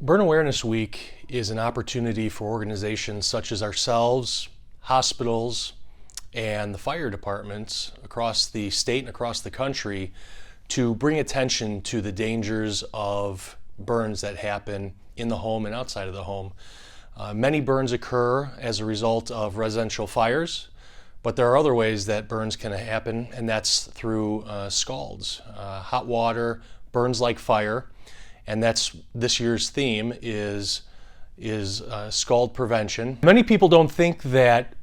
Burn Awareness Week is an opportunity for organizations such as ourselves, hospitals, and the fire departments across the state and across the country to bring attention to the dangers of burns that happen in the home and outside of the home. Many burns occur as a result of residential fires, but there are other ways that burns can happen, and that's through scalds, hot water, burns like fire. And that's this year's theme is scald prevention. Many people don't think that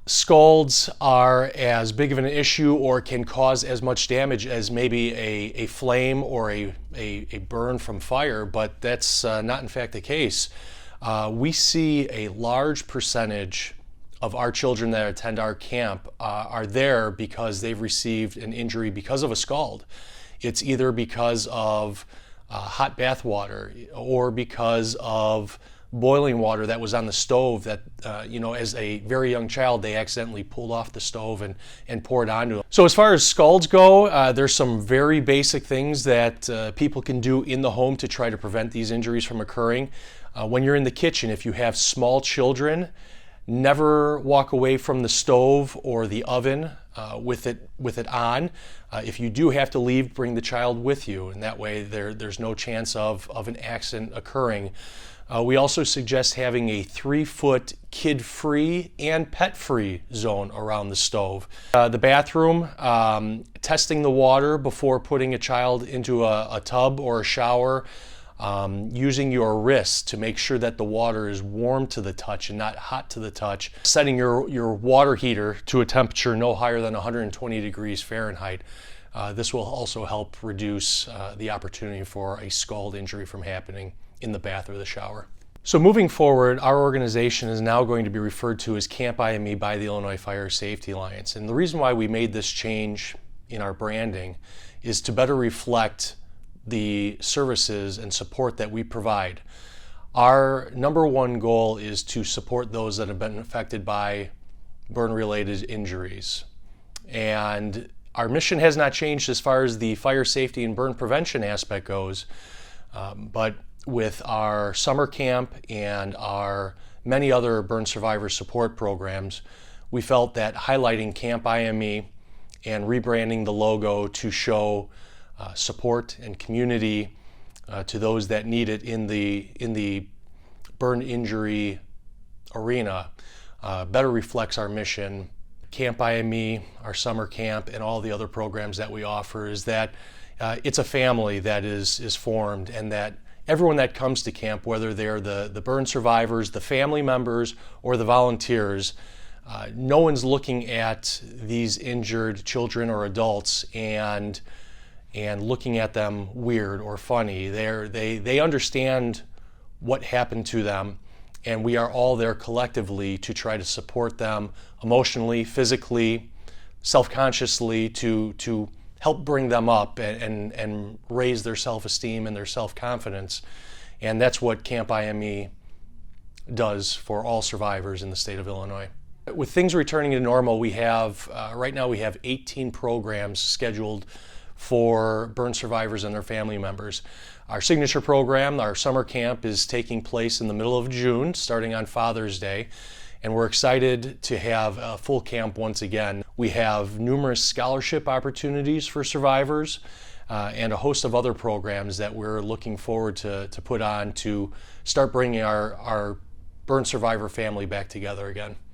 scalds are as big of an issue or can cause as much damage as maybe a flame or a burn from fire, but that's not in fact the case. We see a large percentage of our children that attend our camp are there because they've received an injury because of a scald. It's either because of hot bath water or because of boiling water that was on the stove that, as a very young child, they accidentally pulled off the stove and poured onto them. So as far as scalds go, there's some very basic things that people can do in the home to try to prevent these injuries from occurring. When you're in the kitchen, if you have small children, never walk away from the stove or the oven with it on. If you do have to leave, bring the child with you, and that way there's no chance of an accident occurring. We also suggest having a 3-foot kid-free and pet-free zone around the stove. The bathroom, testing the water before putting a child into a tub or a shower. Using your wrist to make sure that the water is warm to the touch and not hot to the touch. Setting your water heater to a temperature no higher than 120 degrees Fahrenheit. This will also help reduce the opportunity for a scald injury from happening in the bath or the shower. So moving forward, our organization is now going to be referred to as Camp IME by the Illinois Fire Safety Alliance. And the reason why we made this change in our branding is to better reflect the services and support that we provide. Our number one goal is to support those that have been affected by burn-related injuries. And our mission has not changed as far as the fire safety and burn prevention aspect goes, but with our summer camp and our many other burn survivor support programs, we felt that highlighting Camp IME and rebranding the logo to show support and community to those that need it in the burn injury arena better reflects our mission. Camp IME, our summer camp, and all the other programs that we offer is that it's a family that is formed, and that everyone that comes to camp, whether they're the burn survivors, the family members, or the volunteers, no one's looking at these injured children or adults and looking at them weird or funny. They understand what happened to them, and we are all there collectively to try to support them emotionally, physically, self-consciously to help bring them up and raise their self-esteem and their self-confidence. And that's what Camp IME does for all survivors in the state of Illinois. With things returning to normal, we have, right now we have 18 programs scheduled for burn survivors and their family members. Our signature program, our summer camp, is taking place in the middle of June, starting on Father's Day, and we're excited to have a full camp once again. We have numerous scholarship opportunities for survivors and a host of other programs that we're looking forward to put on to start bringing our burn survivor family back together again.